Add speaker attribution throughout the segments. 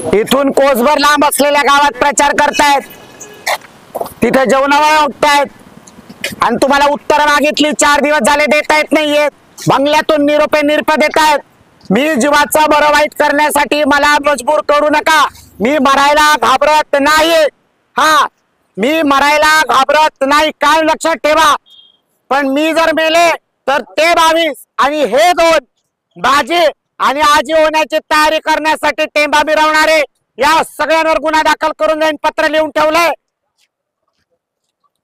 Speaker 1: इथून कोसभर लांब असलेल्या गावात प्रचार करतायत, तिथे जेवणावर उठतायत आणि तुम्हाला उत्तर मागितली 4 दिवस झाले देता येत नाहीये. बंगल्यातून निरोपे निर्प देतायत. मी जीवाचा बरं वाईट करण्यासाठी मला मजबूर करू नका. मी मरायला घाबरत नाही. हा, मी मरायला घाबरत नाही, काय लक्षात ठेवा. पण मी जर मेले तर ते 22 आणि हे 2 बाजी आणि आजी होण्याची तयारी करण्यासाठी टेंबा मिरवणारे या सगळ्यांवर गुन्हा दाखल करून जाईन. पत्र लिहून ठेवलंय.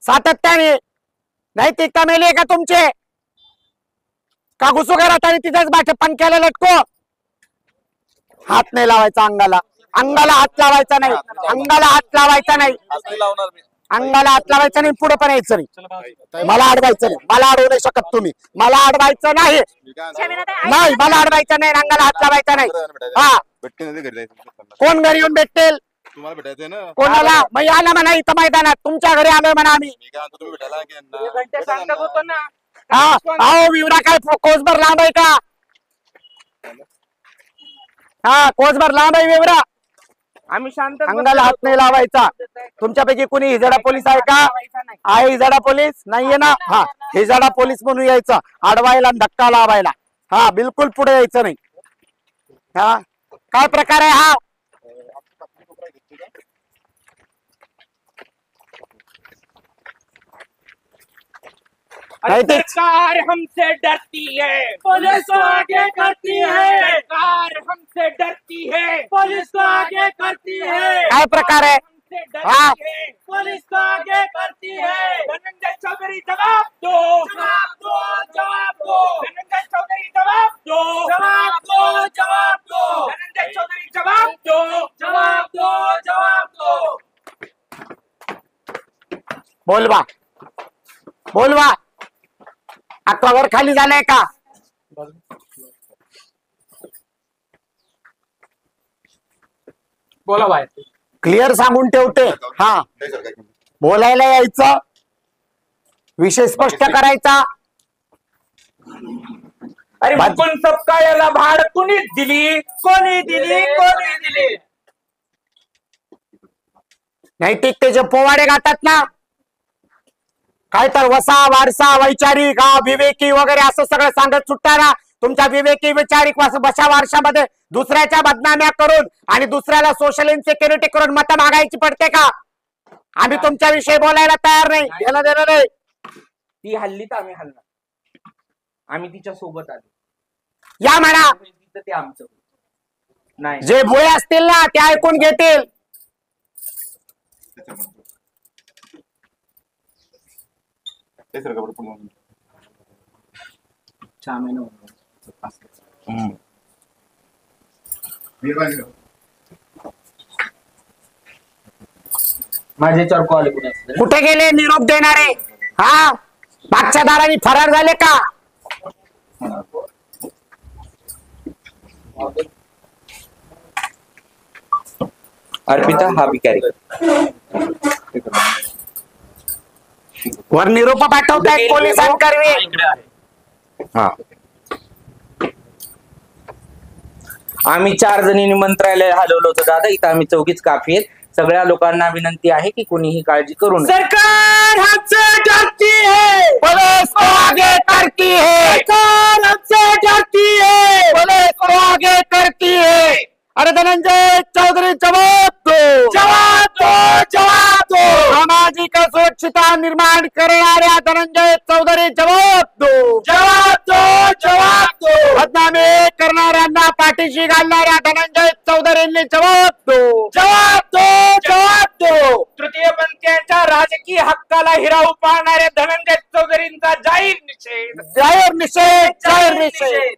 Speaker 1: सातत्याने नैतिकता मेली का तुमचे? का घुसू घरात आणि तिथेच बाटे पंख्याला लटको? हात नाही लावायचा अंगाला. अंगाला हात लावायचा नाही. अंगाला हात लावायचा नाही. अंगाला हात लावायचा नाही. पुढे पण यायचं नाही. मला अडवायचं नाही. मला अडवू नाही शकत तुम्ही. मला अडवायचं नाही. नाही, मला अडवायचं नाही. अंगाला हात लावायचा नाही. हा, कोण घरी येऊन भेटतील? कोणाला? मग या ना म्हणा इथं मैदानात. तुमच्या घरी आलोय म्हणा आम्ही. हा, अहो विवरा काय कोसभर लांब आहे का? हा, कोसभर लांब आहे विवरा.
Speaker 2: आम्ही शांत.
Speaker 1: अंगाला हात नाही लावायचा. तुमच्यापैकी कोणी हिजडा पोलीस आहे का? आहे हिजडा पोलीस? नाहीये ना? हा, हिजडा पोलीस म्हणून यायचं, अडवायला धक्का लावायला. हा, बिलकुल पुढे यायचं नाही. हा, काय प्रकार आहे हा?
Speaker 2: सरकार हमसे डरती है, पुलिस आगे करती है. सरकार हमसे डरती है, पुलिस आगे करती है.
Speaker 1: काय प्रकार आहे?
Speaker 2: हाँ, पुलिस आगे करती है. धनंजय चौधरी जवाब दो, जवाब दो, जवाब दो. धनंजय चौधरी जवाब दो, जवाब दो, जवाब दो. धनंजय चौधरी जवाब दो, जवाब दो, जवाब दो.
Speaker 1: बोलवा, बोलवा. अक्कावर खाली झालंय का?
Speaker 2: बोला बाय.
Speaker 1: क्लिअर सांगून ठेवते. हा, बोलायला यायचं, विषय स्पष्ट करायचा.
Speaker 2: अरे कोण सबका याला भाड कोणी दिली? कोणी दिली? कोणी दिली?
Speaker 1: नैतिकतेचे पोवाडे गातात ना. काय तर वसा वारसा वैचारिक विवेकी वगैरे असं सगळं सांगत सुटताना तुमच्या विवेकी वैचारिक बशा वारशामध्ये दुसऱ्याच्या बदनाम्या करून आणि दुसऱ्याला सोशल इन्सिक्युरिटी करून मत मागायची पडते का? आम्ही तुमच्याविषयी बोलायला तयार नाही. याला देणार नाही.
Speaker 2: ती हल्ली तर आम्ही हल्ला. आम्ही तिच्या सोबत आलो.
Speaker 1: या म्हणा.
Speaker 2: ते आमचं नाही.
Speaker 1: जे भोळे असतील ना ते ऐकून घेतील.
Speaker 2: माझे चार कॉल
Speaker 1: कुठे गेले निरोप देणारे? हा, मागच्या दाराने फरार झाले का?
Speaker 2: अर्पिता हा भिकारी.
Speaker 1: वर निरोप पाठवतायत पोलिसांकरवी.
Speaker 2: हा, आम्ही 4 जणींनी मंत्रालय हलवलं होतं दादा. इथं आम्ही 4घीच काफी आहेत. सगळ्या लोकांना विनंती आहे की कोणीही काळजी करू नये. सरकार हमसे डरती है,
Speaker 1: पुलिस को आगे करती है.
Speaker 2: सरकार हमसे डरती है,
Speaker 1: पुलिस को आगे करती है. अरे धनंजय चौधरी जवाब दो,
Speaker 2: जवाब दो, जवाब दो.
Speaker 1: सामाजिक स्वच्छता निर्माण करणाऱ्या धनंजय चौधरी जवाब दो,
Speaker 2: जवाब दो, जवाब दो.
Speaker 1: बदनामी करणाऱ्यांना पाठीशी घालणाऱ्या धनंजय चौधरींनी जवाब दो,
Speaker 2: जवाब दो, जवाब दो. तृतीयपंथीयांच्या राजकीय हक्काला हिरावू पाहणाऱ्या धनंजय चौधरींचा जाहीर निषेध,
Speaker 1: जाहीर निषेध, जाहीर निषेध.